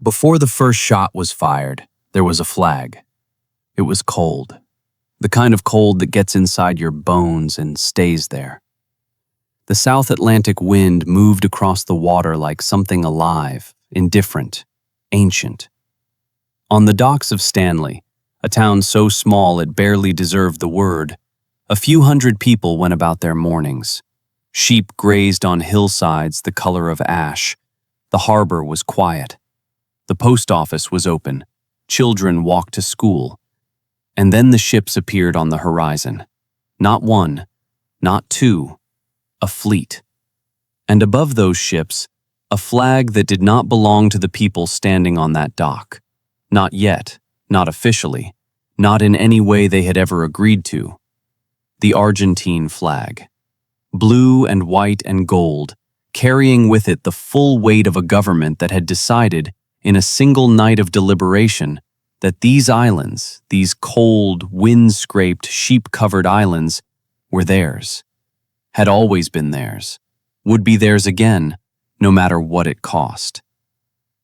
Before the first shot was fired, there was a flag. It was cold. The kind of cold that gets inside your bones and stays there. The South Atlantic wind moved across the water like something alive, indifferent, ancient. On the docks of Stanley, a town so small it barely deserved the word, a few hundred people went about their mornings. Sheep grazed on hillsides the color of ash. The harbor was quiet. The post office was open. Children walked to school. And then the ships appeared on the horizon. Not one, not two, a fleet. And above those ships, a flag that did not belong to the people standing on that dock. Not yet, not officially, not in any way they had ever agreed to. The Argentine flag. Blue and white and gold, carrying with it the full weight of a government that had decided, in a single night of deliberation, that these islands, these cold, wind-scraped, sheep-covered islands, were theirs, had always been theirs, would be theirs again, no matter what it cost.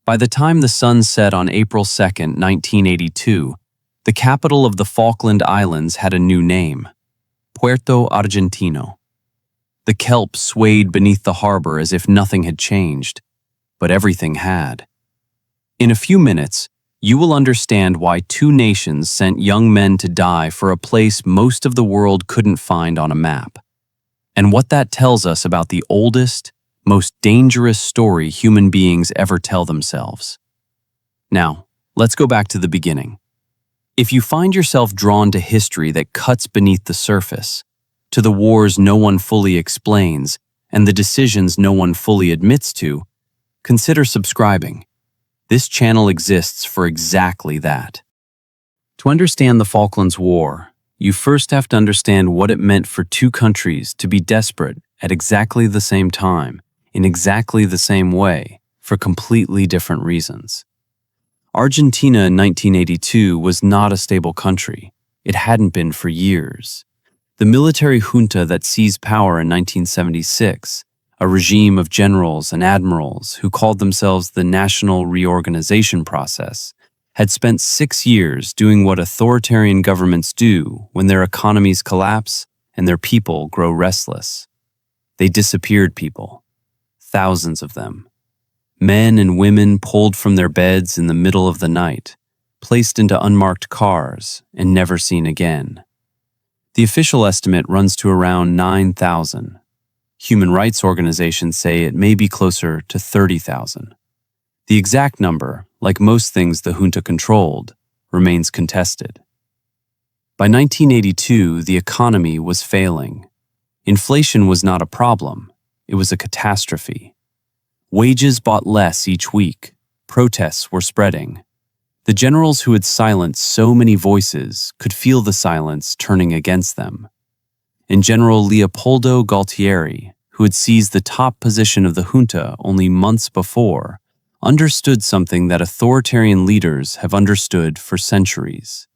By the time the sun set on April 2, 1982, the capital of the Falkland Islands had a new name, Puerto Argentino. The kelp swayed beneath the harbor as if nothing had changed, but everything had. In a few minutes, you will understand why two nations sent young men to die for a place most of the world couldn't find on a map, and what that tells us about the oldest, most dangerous story human beings ever tell themselves. Now, let's go back to the beginning. If you find yourself drawn to history that cuts beneath the surface, to the wars no one fully explains and the decisions no one fully admits to, consider subscribing. This channel exists for exactly that. To understand the Falklands War, you first have to understand what it meant for two countries to be desperate at exactly the same time, in exactly the same way, for completely different reasons. Argentina in 1982 was not a stable country. It hadn't been for years. The military junta that seized power in 1976, a regime of generals and admirals who called themselves the National Reorganization Process, had spent 6 years doing what authoritarian governments do when their economies collapse and their people grow restless. They disappeared people, thousands of them. Men and women pulled from their beds in the middle of the night, placed into unmarked cars, and never seen again. The official estimate runs to around 9,000. Human rights organizations say it may be closer to 30,000. The exact number, like most things the junta controlled, remains contested. By 1982, the economy was failing. Inflation was not a problem, it was a catastrophe. Wages bought less each week, protests were spreading. The generals who had silenced so many voices could feel the silence turning against them. And General Leopoldo Galtieri, who had seized the top position of the junta only months before, understood something that authoritarian leaders have understood for centuries.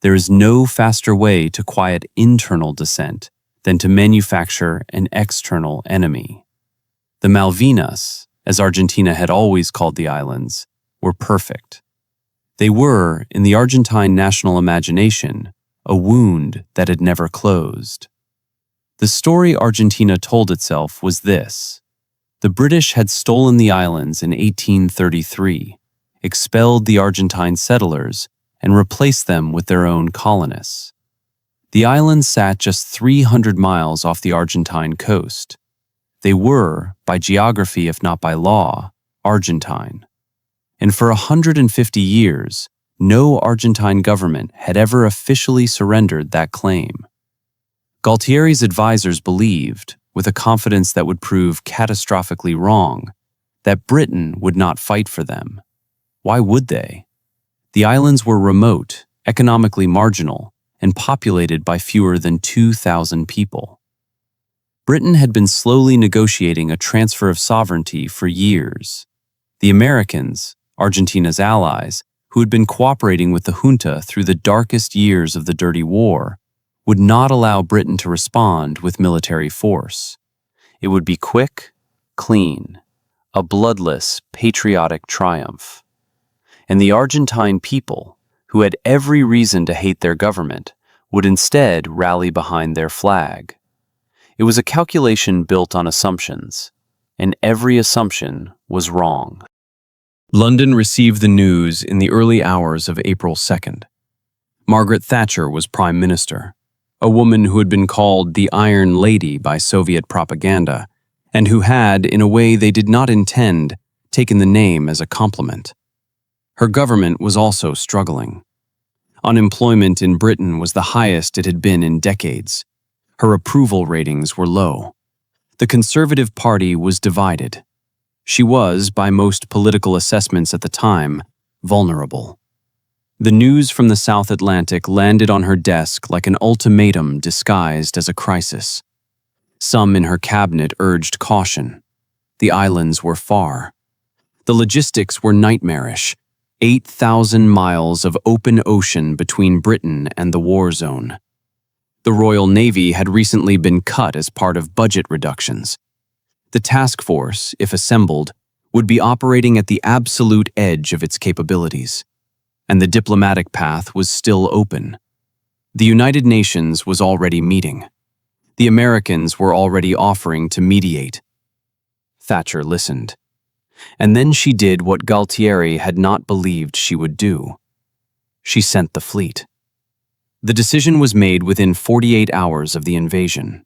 There is no faster way to quiet internal dissent than to manufacture an external enemy. The Malvinas, as Argentina had always called the islands, were perfect. They were, in the Argentine national imagination, a wound that had never closed. The story Argentina told itself was this. The British had stolen the islands in 1833, expelled the Argentine settlers, and replaced them with their own colonists. The islands sat just 300 miles off the Argentine coast. They were, by geography if not by law, Argentine. And for 150 years, no Argentine government had ever officially surrendered that claim. Galtieri's advisors believed, with a confidence that would prove catastrophically wrong, that Britain would not fight for them. Why would they? The islands were remote, economically marginal, and populated by fewer than 2,000 people. Britain had been slowly negotiating a transfer of sovereignty for years. The Americans, Argentina's allies, who had been cooperating with the junta through the darkest years of the Dirty War, would not allow Britain to respond with military force. It would be quick, clean, a bloodless, patriotic triumph. and the Argentine people, who had every reason to hate their government, would instead rally behind their flag. It was a calculation built on assumptions, and every assumption was wrong. London received the news in the early hours of April 2nd. Margaret Thatcher was Prime Minister, a woman who had been called the Iron Lady by Soviet propaganda, and who had, in a way they did not intend, taken the name as a compliment. Her government was also struggling. Unemployment in Britain was the highest it had been in decades. Her approval ratings were low. The Conservative Party was divided. She was, by most political assessments at the time, vulnerable. The news from the South Atlantic landed on her desk like an ultimatum disguised as a crisis. Some in her cabinet urged caution. The islands were far. The logistics were nightmarish. 8,000 miles of open ocean between Britain and the war zone. The Royal Navy had recently been cut as part of budget reductions. The task force, if assembled, would be operating at the absolute edge of its capabilities. And the diplomatic path was still open. The United Nations was already meeting. The Americans were already offering to mediate. Thatcher listened. And then she did what Galtieri had not believed she would do. She sent the fleet. The decision was made within 48 hours of the invasion.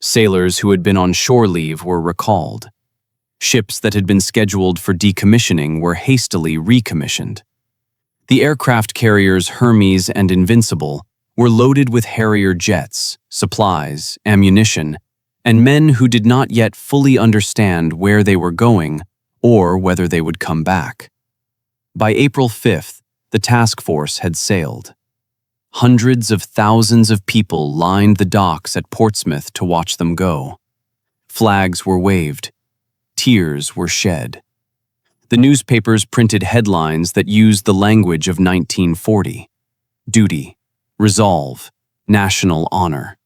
Sailors who had been on shore leave were recalled. Ships that had been scheduled for decommissioning were hastily recommissioned. The aircraft carriers Hermes and Invincible were loaded with Harrier jets, supplies, ammunition, and men who did not yet fully understand where they were going or whether they would come back. By April 5th, the task force had sailed. Hundreds of thousands of people lined the docks at Portsmouth to watch them go. Flags were waved. Tears were shed. The newspapers printed headlines that used the language of 1940. Duty, resolve, national honor.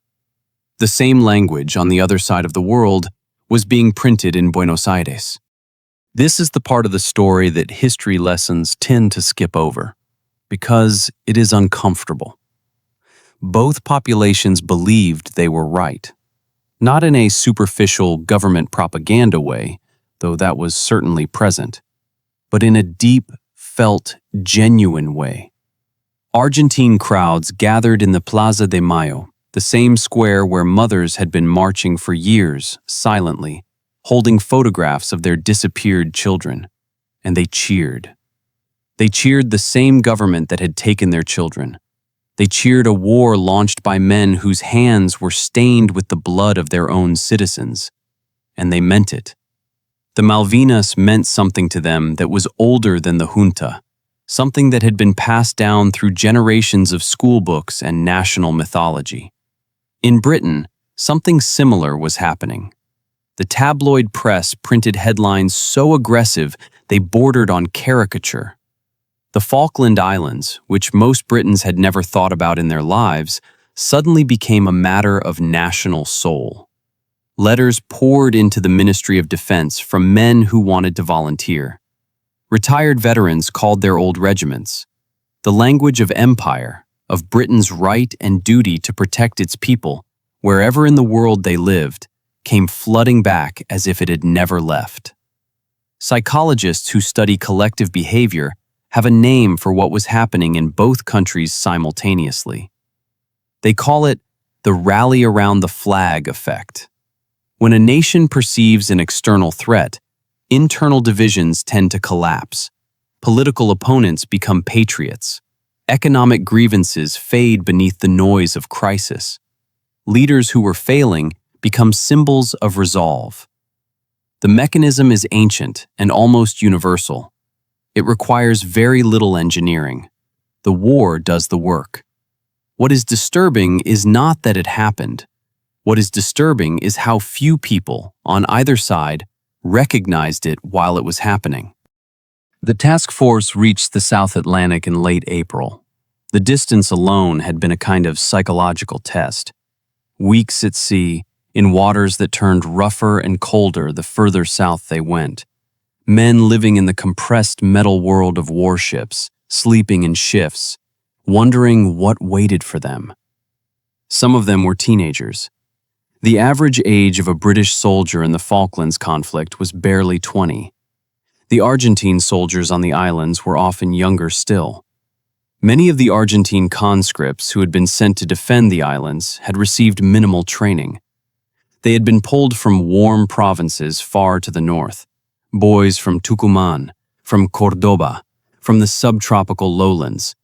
The same language on the other side of the world was being printed in Buenos Aires. This is the part of the story that history lessons tend to skip over, because it is uncomfortable. Both populations believed they were right, not in a superficial government propaganda way, though that was certainly present, but in a deep, felt, genuine way. Argentine crowds gathered in the Plaza de Mayo, the same square where mothers had been marching for years, silently, holding photographs of their disappeared children, and they cheered. They cheered the same government that had taken their children. They cheered a war launched by men whose hands were stained with the blood of their own citizens, and they meant it. The Malvinas meant something to them that was older than the junta, something that had been passed down through generations of school books and national mythology. In Britain, something similar was happening. The tabloid press printed headlines so aggressive they bordered on caricature. The Falkland Islands, which most Britons had never thought about in their lives, suddenly became a matter of national soul. Letters poured into the Ministry of Defense from men who wanted to volunteer. Retired veterans called their old regiments. The language of empire, of Britain's right and duty to protect its people, wherever in the world they lived, came flooding back as if it had never left. Psychologists who study collective behavior have a name for what was happening in both countries simultaneously. They call it the rally around the flag effect. When a nation perceives an external threat, internal divisions tend to collapse. Political opponents become patriots. Economic grievances fade beneath the noise of crisis. Leaders who were failing become symbols of resolve. The mechanism is ancient and almost universal. It requires very little engineering. The war does the work. What is disturbing is not that it happened. What is disturbing is how few people, on either side, recognized it while it was happening. The task force reached the South Atlantic in late April. The distance alone had been a kind of psychological test. Weeks at sea, in waters that turned rougher and colder the further south they went. Men living in the compressed metal world of warships, sleeping in shifts, wondering what waited for them. Some of them were teenagers. The average age of a British soldier in the Falklands conflict was barely 20. The Argentine soldiers on the islands were often younger still. Many of the Argentine conscripts who had been sent to defend the islands had received minimal training. They had been pulled from warm provinces far to the north, boys from Tucumán, from Córdoba, from the subtropical lowlands,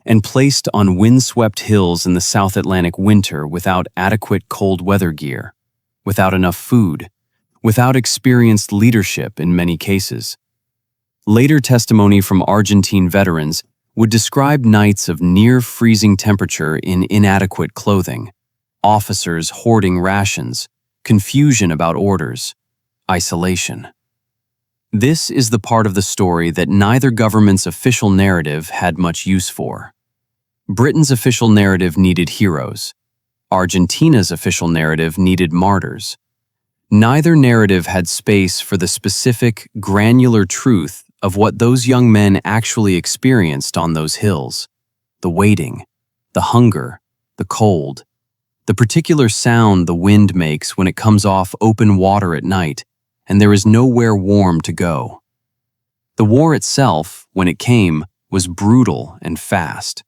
and placed on windswept hills in the South Atlantic winter without adequate cold weather gear, without enough food, without experienced leadership in many cases. Later testimony from Argentine veterans would describe nights of near-freezing temperature in inadequate clothing, officers hoarding rations, confusion about orders, isolation. This is the part of the story that neither government's official narrative had much use for. Britain's official narrative needed heroes. Argentina's official narrative needed martyrs. Neither narrative had space for the specific, granular truth of what those young men actually experienced on those hills. The waiting, the hunger, the cold, the particular sound the wind makes when it comes off open water at night and there is nowhere warm to go. The war itself, when it came, was brutal and fast.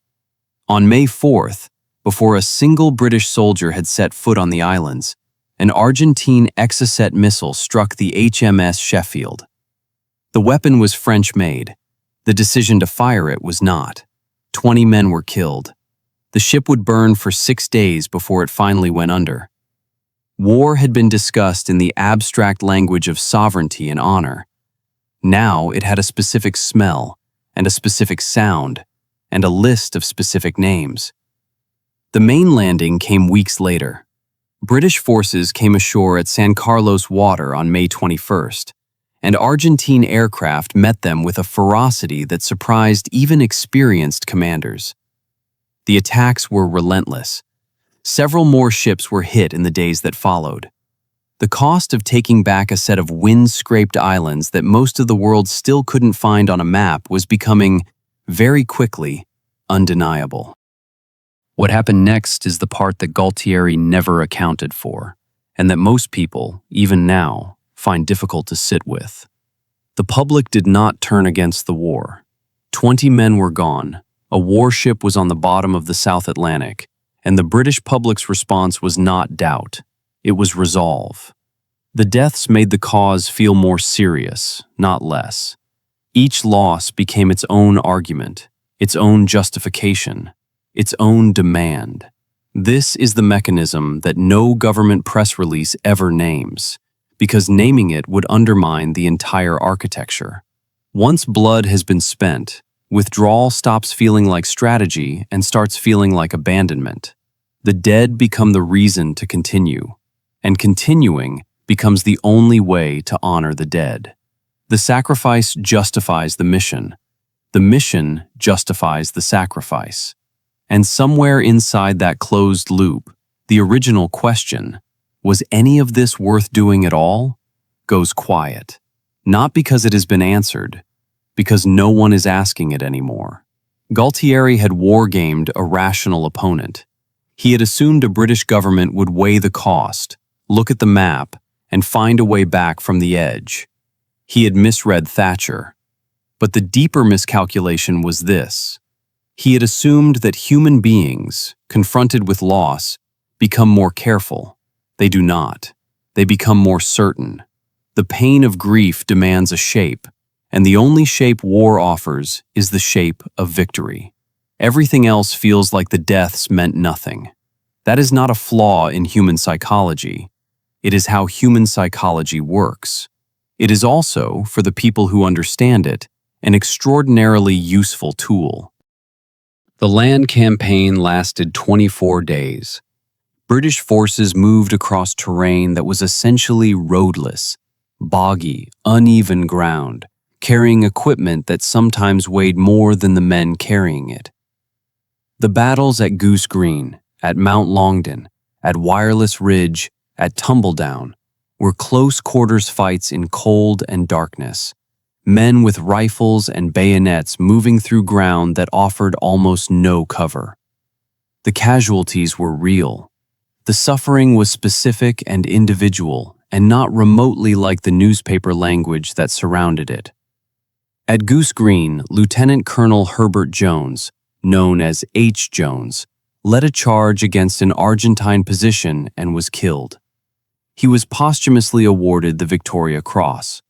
On May 4th, before a single British soldier had set foot on the islands, an Argentine Exocet missile struck the HMS Sheffield. The weapon was French-made. The decision to fire it was not. 20 men were killed. The ship would burn for 6 days before it finally went under. War had been discussed in the abstract language of sovereignty and honor. Now it had a specific smell, and a specific sound, and a list of specific names. The main landing came weeks later. British forces came ashore at San Carlos Water on May 21st, and Argentine aircraft met them with a ferocity that surprised even experienced commanders. The attacks were relentless. Several more ships were hit in the days that followed. The cost of taking back a set of wind-scraped islands that most of the world still couldn't find on a map was becoming, very quickly, undeniable. What happened next is the part that Galtieri never accounted for, and that most people, even now, find difficult to sit with. The public did not turn against the war. 20 men were gone, a warship was on the bottom of the South Atlantic, and the British public's response was not doubt, it was resolve. The deaths made the cause feel more serious, not less. Each loss became its own argument, its own justification, its own demand. This is the mechanism that no government press release ever names, because naming it would undermine the entire architecture. Once blood has been spent, withdrawal stops feeling like strategy and starts feeling like abandonment. The dead become the reason to continue, and continuing becomes the only way to honor the dead. The sacrifice justifies the mission justifies the sacrifice. And somewhere inside that closed loop, the original question, was any of this worth doing at all, goes quiet. Not because it has been answered, because no one is asking it anymore. Galtieri had wargamed a rational opponent. He had assumed a British government would weigh the cost, look at the map, and find a way back from the edge. He had misread Thatcher. But the deeper miscalculation was this. He had assumed that human beings, confronted with loss, become more careful. They do not. They become more certain. The pain of grief demands a shape, and the only shape war offers is the shape of victory. Everything else feels like the deaths meant nothing. That is not a flaw in human psychology. It is how human psychology works. It is also, for the people who understand it, an extraordinarily useful tool. The land campaign lasted 24 days. British forces moved across terrain that was essentially roadless, boggy, uneven ground, carrying equipment that sometimes weighed more than the men carrying it. The battles at Goose Green, at Mount Longdon, at Wireless Ridge, at Tumbledown, were close-quarters fights in cold and darkness. men with rifles and bayonets moving through ground that offered almost no cover. The casualties were real. The suffering was specific and individual, and not remotely like the newspaper language that surrounded it. At Goose Green, Lieutenant Colonel Herbert Jones, known as H. Jones, led a charge against an Argentine position and was killed. He was posthumously awarded the Victoria Cross.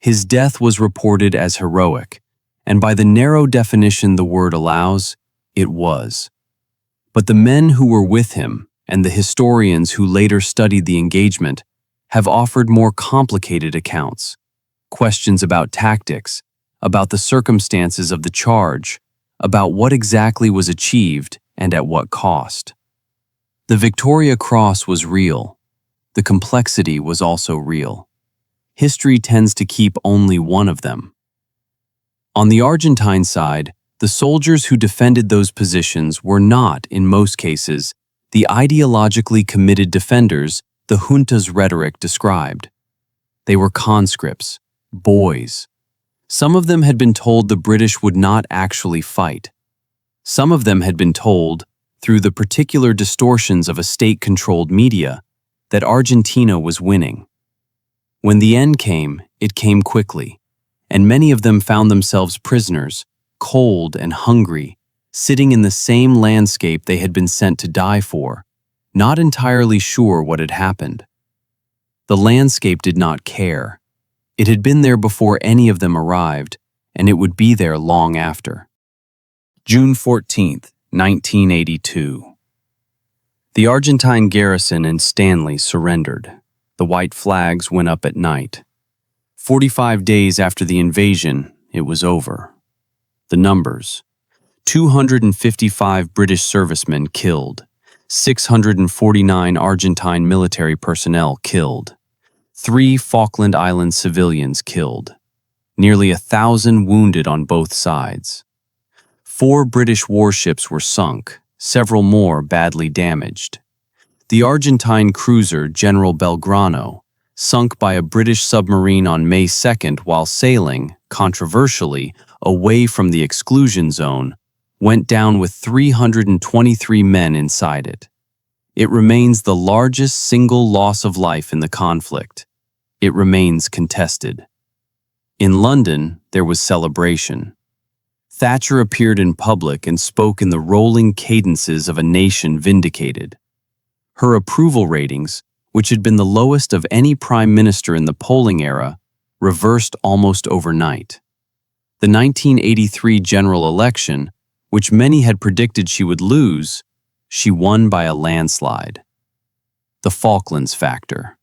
His death was reported as heroic, and by the narrow definition the word allows, it was. But the men who were with him, and the historians who later studied the engagement, have offered more complicated accounts. Questions about tactics, about the circumstances of the charge, about what exactly was achieved and at what cost. The Victoria Cross was real. The complexity was also real. History tends to keep only one of them. On the Argentine side, the soldiers who defended those positions were not, in most cases, the ideologically committed defenders the junta's rhetoric described. They were conscripts, boys. Some of them had been told the British would not actually fight. Some of them had been told, through the particular distortions of a state-controlled media, that Argentina was winning. When the end came, it came quickly, and many of them found themselves prisoners, cold and hungry, sitting in the same landscape they had been sent to die for, not entirely sure what had happened. The landscape did not care. It had been there before any of them arrived, and it would be there long after. June 14, 1982. The Argentine garrison in Stanley surrendered. The white flags went up at night. 45 days after the invasion, it was over. The numbers: 255 British servicemen killed, 649 Argentine military personnel killed, 3 Falkland Islands civilians killed, nearly 1,000 wounded on both sides. 4 British warships were sunk, several more badly damaged. The Argentine cruiser General Belgrano, sunk by a British submarine on May 2nd while sailing, controversially, away from the exclusion zone, went down with 323 men inside it. It remains the largest single loss of life in the conflict. It remains contested. In London, there was celebration. Thatcher appeared in public and spoke in the rolling cadences of a nation vindicated. Her approval ratings, which had been the lowest of any prime minister in the polling era, reversed almost overnight. The 1983 general election, which many had predicted she would lose, she won by a landslide. The Falklands factor.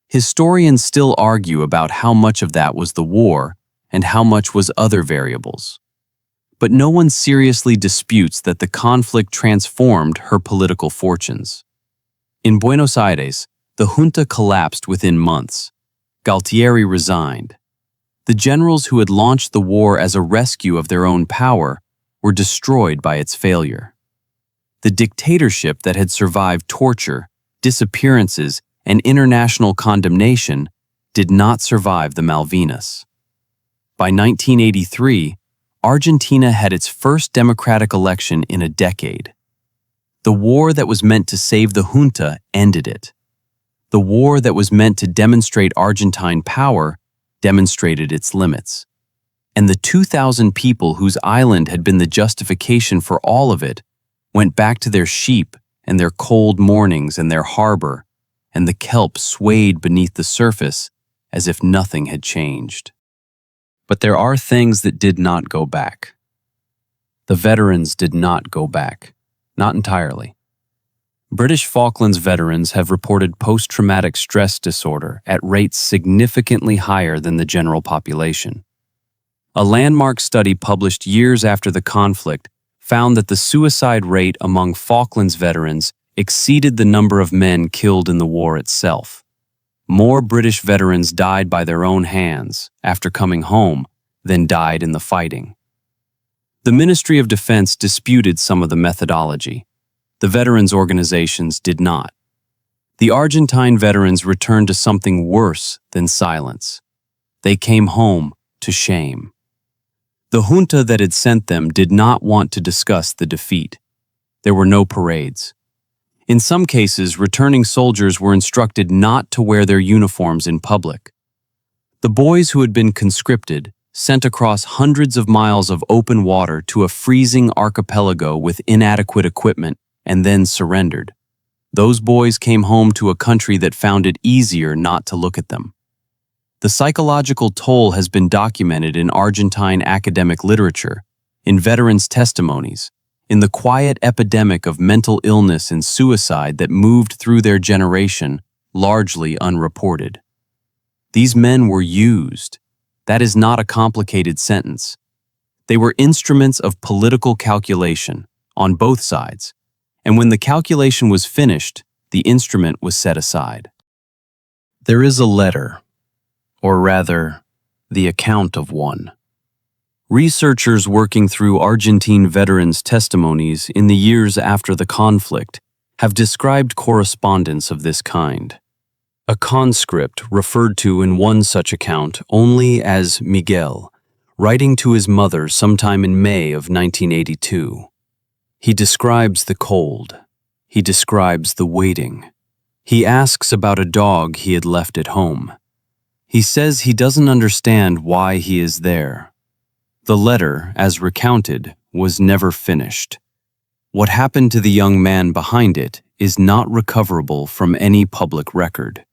Historians still argue about how much of that was the war and how much was other variables. But no one seriously disputes that the conflict transformed her political fortunes. In Buenos Aires, the junta collapsed within months. Galtieri resigned. The generals who had launched the war as a rescue of their own power were destroyed by its failure. The dictatorship that had survived torture, disappearances, and international condemnation did not survive the Malvinas. By 1983, Argentina had its first democratic election in a decade. The war that was meant to save the junta ended it. The war that was meant to demonstrate Argentine power demonstrated its limits. And the 2,000 people whose island had been the justification for all of it went back to their sheep and their cold mornings and their harbor, and the kelp swayed beneath the surface as if nothing had changed. But there are things that did not go back. The veterans did not go back. Not entirely. British Falklands veterans have reported post-traumatic stress disorder at rates significantly higher than the general population. A landmark study published years after the conflict found that the suicide rate among Falklands veterans exceeded the number of men killed in the war itself. More British veterans died by their own hands after coming home than died in the fighting. The Ministry of Defense disputed some of the methodology. The veterans' organizations did not. The Argentine veterans returned to something worse than silence. They came home to shame. The junta that had sent them did not want to discuss the defeat. There were no parades. In some cases, returning soldiers were instructed not to wear their uniforms in public. The boys who had been conscripted, sent across hundreds of miles of open water to a freezing archipelago with inadequate equipment and then surrendered. Those boys came home to a country that found it easier not to look at them. The psychological toll has been documented in Argentine academic literature, in veterans' testimonies, in the quiet epidemic of mental illness and suicide that moved through their generation, largely unreported. These men were used. That is not a complicated sentence. They were instruments of political calculation, on both sides, and when the calculation was finished, the instrument was set aside. There is a letter, or rather, the account of one. Researchers working through Argentine veterans' testimonies in the years after the conflict have described correspondence of this kind. A conscript referred to in one such account only as Miguel, writing to his mother sometime in May of 1982. He describes the cold. He describes the waiting. He asks about a dog he had left at home. He says he doesn't understand why he is there. The letter, as recounted, was never finished. What happened to the young man behind it is not recoverable from any public record.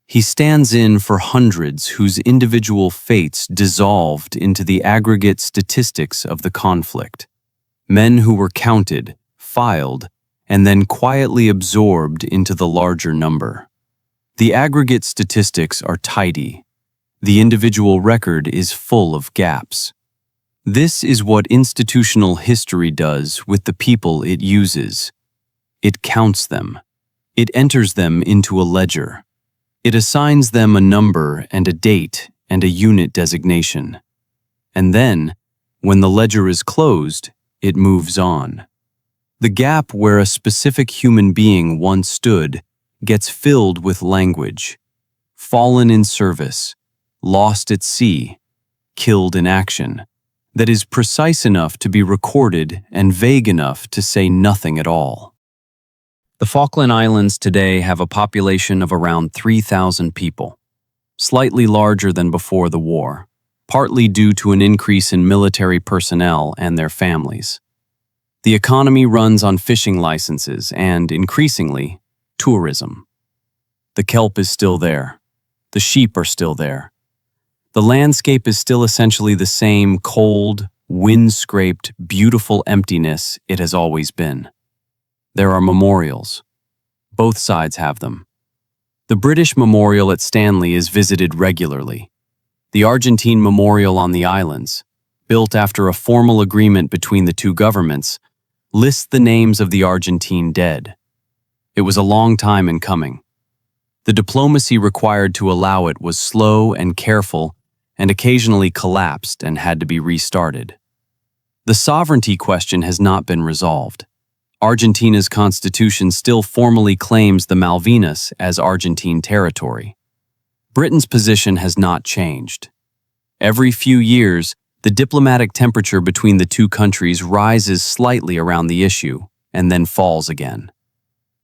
He stands in for hundreds whose individual fates dissolved into the aggregate statistics of the conflict. Men who were counted, filed, and then quietly absorbed into the larger number. The aggregate statistics are tidy. The individual record is full of gaps. This is what institutional history does with the people it uses. It counts them. It enters them into a ledger. It assigns them a number and a date and a unit designation. And then, when the ledger is closed, it moves on. The gap where a specific human being once stood gets filled with language. Fallen in service, lost at sea, killed in action, that is precise enough to be recorded and vague enough to say nothing at all. The Falkland Islands today have a population of around 3,000 people, slightly larger than before the war, partly due to an increase in military personnel and their families. The economy runs on fishing licenses and, increasingly, tourism. The kelp is still there. The sheep are still there. The landscape is still essentially the same cold, wind-scraped, beautiful emptiness it has always been. There are memorials. Both sides have them. The British memorial at Stanley is visited regularly. The Argentine memorial on the islands, built after a formal agreement between the two governments, lists the names of the Argentine dead. It was a long time in coming. The diplomacy required to allow it was slow and careful and occasionally collapsed and had to be restarted. The sovereignty question has not been resolved. Argentina's constitution still formally claims the Malvinas as Argentine territory. Britain's position has not changed. Every few years, the diplomatic temperature between the two countries rises slightly around the issue and then falls again.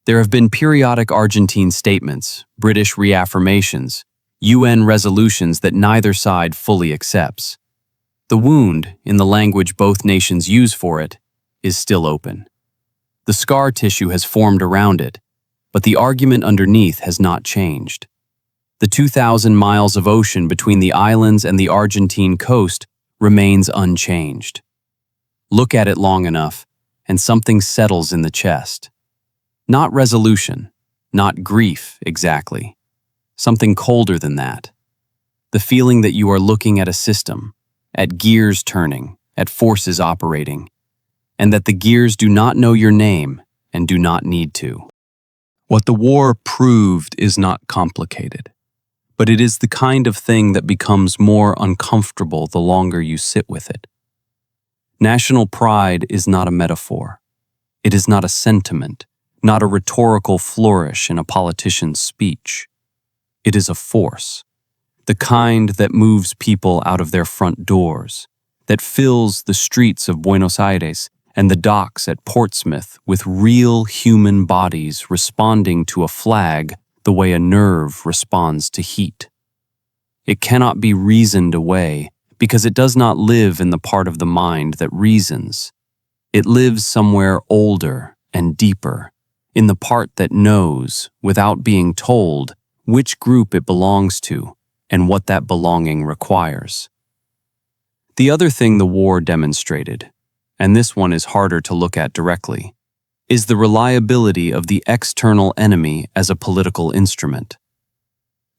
There have been periodic Argentine statements, British reaffirmations, UN resolutions that neither side fully accepts. The wound, in the language both nations use for it, is still open. The scar tissue has formed around it, but the argument underneath has not changed. The 2,000 miles of ocean between the islands and the Argentine coast remains unchanged. Look at it long enough, and something settles in the chest. Not resolution, not grief exactly. Something colder than that. The feeling that you are looking at a system, at gears turning, at forces operating, and that the gears do not know your name and do not need to. What the war proved is not complicated, but it is the kind of thing that becomes more uncomfortable the longer you sit with it. National pride is not a metaphor. It is not a sentiment, not a rhetorical flourish in a politician's speech. It is a force. the kind that moves people out of their front doors, that fills the streets of Buenos Aires and the docks at Portsmouth with real human bodies responding to a flag the way a nerve responds to heat. It cannot be reasoned away because it does not live in the part of the mind that reasons. It lives somewhere older and deeper, in the part that knows, without being told, which group it belongs to and what that belonging requires. The other thing the war demonstrated, and this one is harder to look at directly, is the reliability of the external enemy as a political instrument.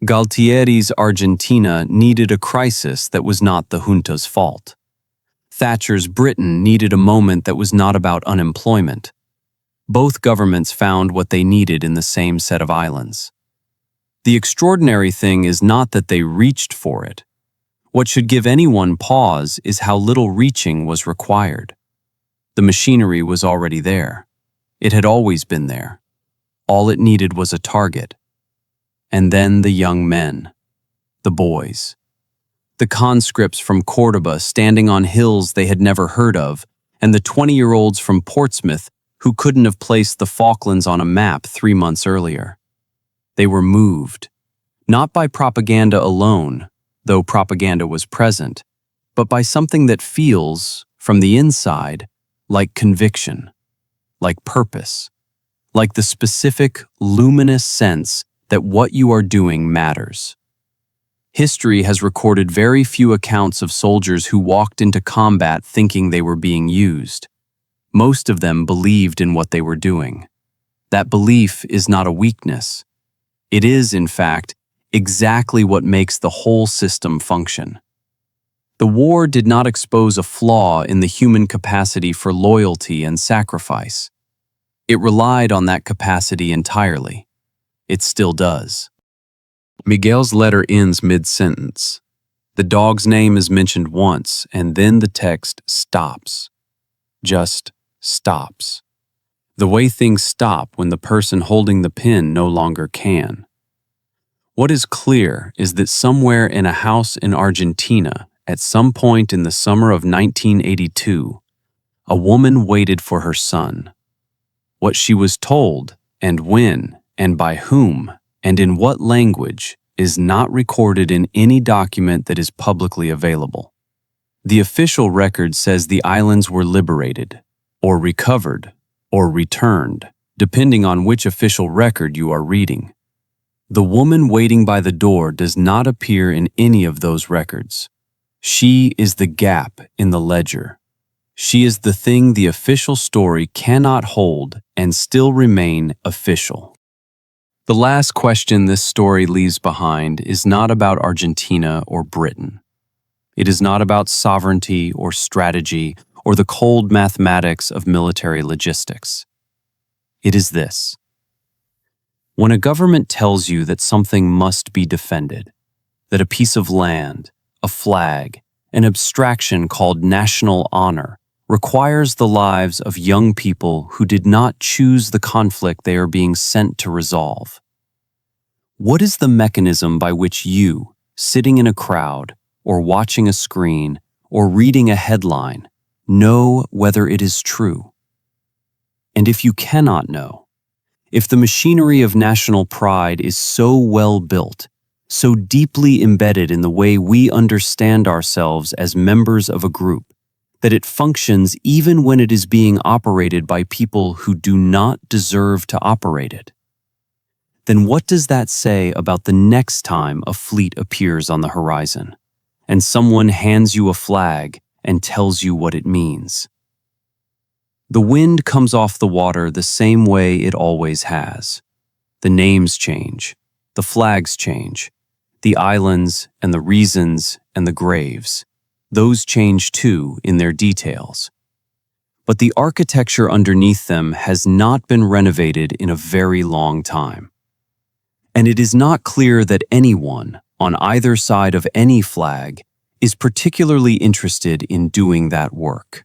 Galtieri's Argentina needed a crisis that was not the junta's fault. Thatcher's Britain needed a moment that was not about unemployment. Both governments found what they needed in the same set of islands. The extraordinary thing is not that they reached for it. What should give anyone pause is how little reaching was required. The machinery was already there. It had always been there. All it needed was a target. And then the young men, the boys. The conscripts from Cordoba standing on hills they had never heard of, and the 20-year-olds from Portsmouth who couldn't have placed the Falklands on a map 3 months earlier. They were moved, not by propaganda alone, though propaganda was present, but by something that feels, from the inside, like conviction, like purpose, like the specific, luminous sense that what you are doing matters. History has recorded very few accounts of soldiers who walked into combat thinking they were being used. Most of them believed in what they were doing. That belief is not a weakness. It is, in fact, exactly what makes the whole system function. The war did not expose a flaw in the human capacity for loyalty and sacrifice. It relied on that capacity entirely. It still does. Miguel's letter ends mid-sentence. The dog's name is mentioned once, and then the text stops. Just stops. The way things stop when the person holding the pen no longer can. What is clear is that somewhere in a house in Argentina, at some point in the summer of 1982, a woman waited for her son. What she was told, and when, and by whom, and in what language, is not recorded in any document that is publicly available. The official record says the islands were liberated, or recovered, or returned, depending on which official record you are reading. The woman waiting by the door does not appear in any of those records. She is the gap in the ledger. She is the thing the official story cannot hold and still remain official. The last question this story leaves behind is not about Argentina or Britain. It is not about sovereignty or strategy or the cold mathematics of military logistics. It is this. When a government tells you that something must be defended, that a piece of land, a flag, an abstraction called national honor requires the lives of young people who did not choose the conflict they are being sent to resolve. What is the mechanism by which you, sitting in a crowd, or watching a screen, or reading a headline, know whether it is true? And if you cannot know, if the machinery of national pride is so well built, so deeply embedded in the way we understand ourselves as members of a group, that it functions even when it is being operated by people who do not deserve to operate it, then what does that say about the next time a fleet appears on the horizon, and someone hands you a flag and tells you what it means? The wind comes off the water the same way it always has. The names change, the flags change, the islands and the reasons and the graves. Those change too in their details. But the architecture underneath them has not been renovated in a very long time. And it is not clear that anyone, on either side of any flag, is particularly interested in doing that work.